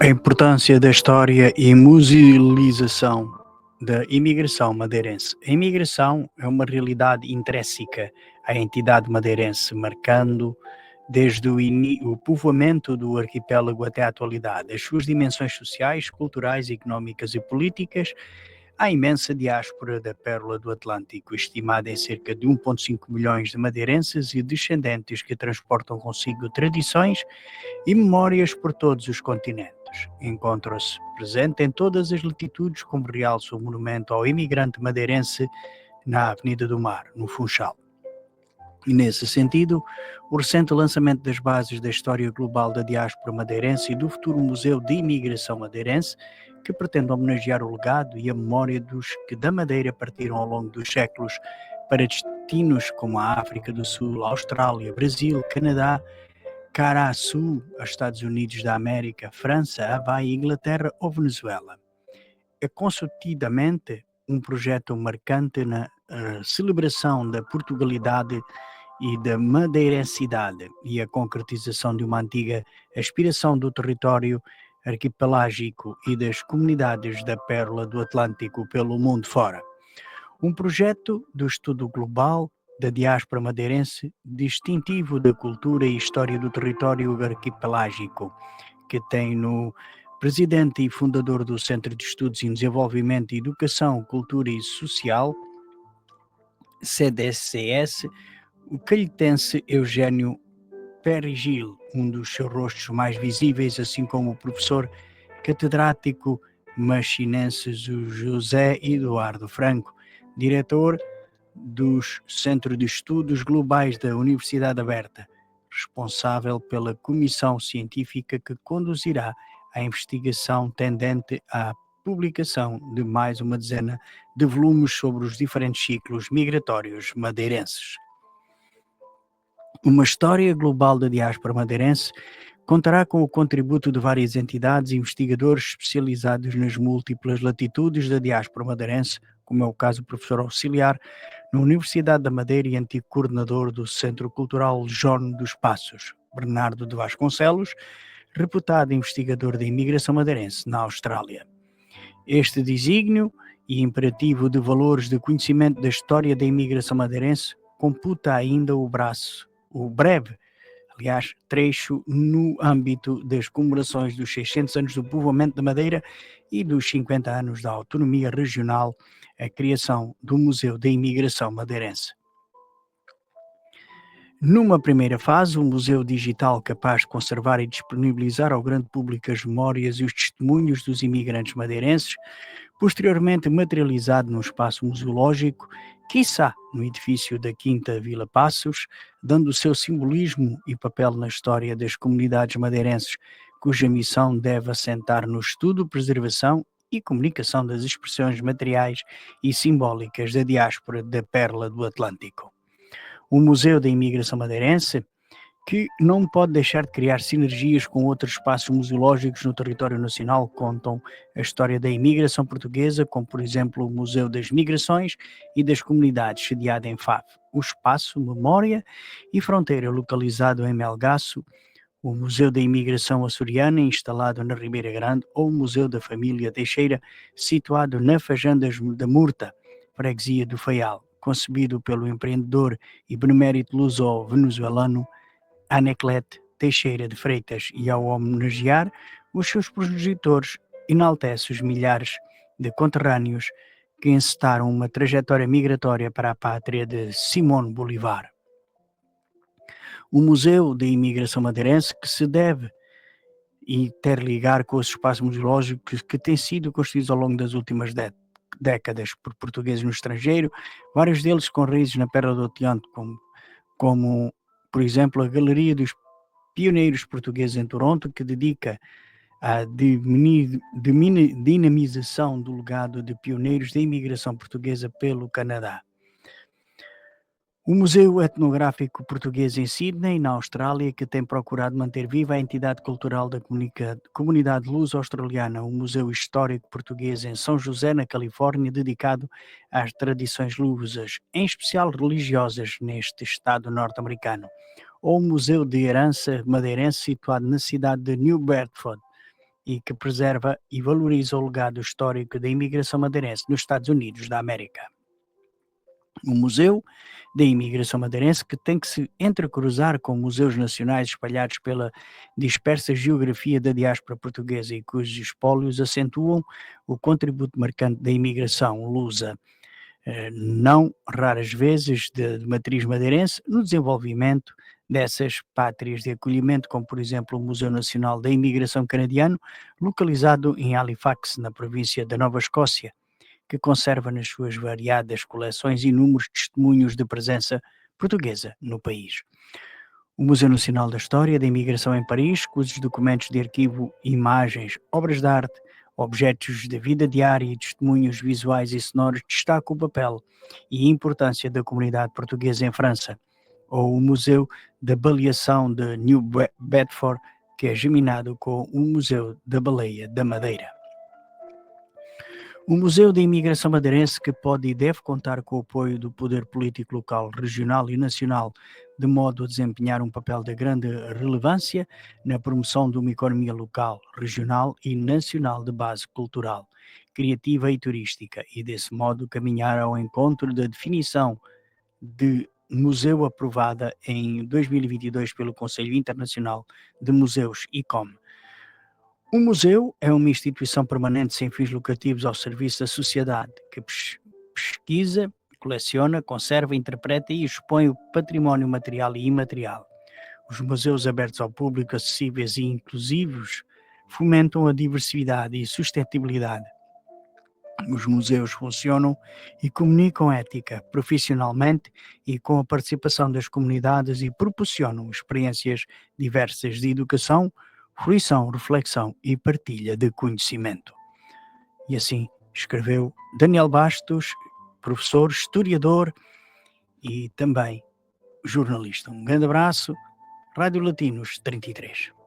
A importância da história e musealização da imigração madeirense. A imigração é uma realidade intrínseca à entidade madeirense, marcando desde o povoamento do arquipélago até à atualidade. As suas dimensões sociais, culturais, económicas e políticas, a imensa diáspora da Pérola do Atlântico, estimada em cerca de 1,5 milhões de madeirenses e descendentes que transportam consigo tradições e memórias por todos os continentes. Encontra-se presente em todas as latitudes, como realça o monumento ao imigrante madeirense na Avenida do Mar, no Funchal. E nesse sentido, o recente lançamento das bases da história global da diáspora madeirense e do futuro Museu de Imigração Madeirense, que pretende homenagear o legado e a memória dos que da Madeira partiram ao longo dos séculos para destinos como a África do Sul, a Austrália, Brasil, Canadá, cara a sul, aos Estados Unidos da América, França, Havaí, Inglaterra ou Venezuela. É consentidamente um projeto marcante na celebração da Portugalidade e da madeirensidade e a concretização de uma antiga aspiração do território arquipelágico e das comunidades da Pérola do Atlântico pelo mundo fora. Um projeto do estudo global da diáspora madeirense, distintivo da cultura e história do território arquipelágico, que tem no presidente e fundador do Centro de Estudos em Desenvolvimento, Educação, Cultura e Social, CDCS, o calhetense Eugênio Perigil, um dos seus rostos mais visíveis, assim como o professor catedrático machinense José Eduardo Franco, diretor do Centro de Estudos Globais da Universidade Aberta, responsável pela comissão científica que conduzirá a investigação tendente à publicação de mais uma dezena de volumes sobre os diferentes ciclos migratórios madeirenses. Uma história global da diáspora madeirense contará com o contributo de várias entidades e investigadores especializados nas múltiplas latitudes da diáspora madeirense, como é o caso do professor auxiliar na Universidade da Madeira e antigo coordenador do Centro Cultural Jorge dos Passos, Bernardo de Vasconcelos, reputado investigador da imigração madeirense na Austrália. Este desígnio e imperativo de valores de conhecimento da história da imigração madeirense computa ainda o breve trecho no âmbito das comemorações dos 600 anos do povoamento da Madeira e dos 50 anos da autonomia regional, a criação do Museu da Imigração Madeirense. Numa primeira fase, um museu digital capaz de conservar e disponibilizar ao grande público as memórias e os testemunhos dos imigrantes madeirenses, posteriormente materializado num espaço museológico, quiçá no edifício da Quinta Vila Passos, dando o seu simbolismo e papel na história das comunidades madeirenses, cuja missão deve assentar no estudo, preservação e comunicação das expressões materiais e simbólicas da diáspora da Pérola do Atlântico. O Museu da Imigração Madeirense, que não pode deixar de criar sinergias com outros espaços museológicos no território nacional, contam a história da imigração portuguesa, como por exemplo o Museu das Migrações e das Comunidades, sediado em Faf, o Espaço Memória e Fronteira, localizado em Melgaço, o Museu da Imigração Açoriana, instalado na Ribeira Grande, ou o Museu da Família Teixeira, situado na Fazenda da Murta, freguesia do Faial, concebido pelo empreendedor e benemérito luso-venezuelano Anacleto Teixeira de Freitas, e ao homenagear os seus progenitores, enaltece os milhares de conterrâneos que encetaram uma trajetória migratória para a pátria de Simón Bolívar. O Museu da Imigração Madeirense, que se deve interligar com os espaços museológicos que têm sido construídos ao longo das últimas décadas por portugueses no estrangeiro, vários deles com raízes na Pérola do Atlântico, como por exemplo, a Galeria dos Pioneiros Portugueses em Toronto, que dedica à dinamização do legado de pioneiros da imigração portuguesa pelo Canadá. O Museu Etnográfico Português em Sydney, na Austrália, que tem procurado manter viva a entidade cultural da comunidade luso-australiana. O Museu Histórico Português em São José, na Califórnia, dedicado às tradições lusas, em especial religiosas, neste estado norte-americano. Ou o Museu de Herança Madeirense, situado na cidade de New Bedford, e que preserva e valoriza o legado histórico da imigração madeirense nos Estados Unidos da América. O Museu da Imigração Madeirense, que tem que se entrecruzar com museus nacionais espalhados pela dispersa geografia da diáspora portuguesa e cujos espólios acentuam o contributo marcante da imigração lusa, não raras vezes de matriz madeirense, no desenvolvimento dessas pátrias de acolhimento, como por exemplo o Museu Nacional da Imigração Canadiano, localizado em Halifax, na província da Nova Escócia, que conserva nas suas variadas coleções inúmeros testemunhos de presença portuguesa no país. O Museu Nacional da História da Imigração em Paris, cujos documentos de arquivo, imagens, obras de arte, objetos da vida diária e testemunhos visuais e sonoros destacam o papel e importância da comunidade portuguesa em França, ou o Museu da Baleação de New Bedford, que é geminado com o Museu da Baleia da Madeira. O Museu da Imigração Madeirense, que pode e deve contar com o apoio do poder político local, regional e nacional, de modo a desempenhar um papel de grande relevância na promoção de uma economia local, regional e nacional de base cultural, criativa e turística, e desse modo caminhar ao encontro da definição de museu aprovada em 2022 pelo Conselho Internacional de Museus, ICOM. O museu é uma instituição permanente sem fins lucrativos ao serviço da sociedade, que pesquisa, coleciona, conserva, interpreta e expõe o património material e imaterial. Os museus abertos ao público, acessíveis e inclusivos, fomentam a diversidade e sustentabilidade. Os museus funcionam e comunicam ética profissionalmente e com a participação das comunidades e proporcionam experiências diversas de educação, fruição, reflexão e partilha de conhecimento. E assim escreveu Daniel Bastos, professor, historiador e também jornalista. Um grande abraço, Rádio Latinos 33.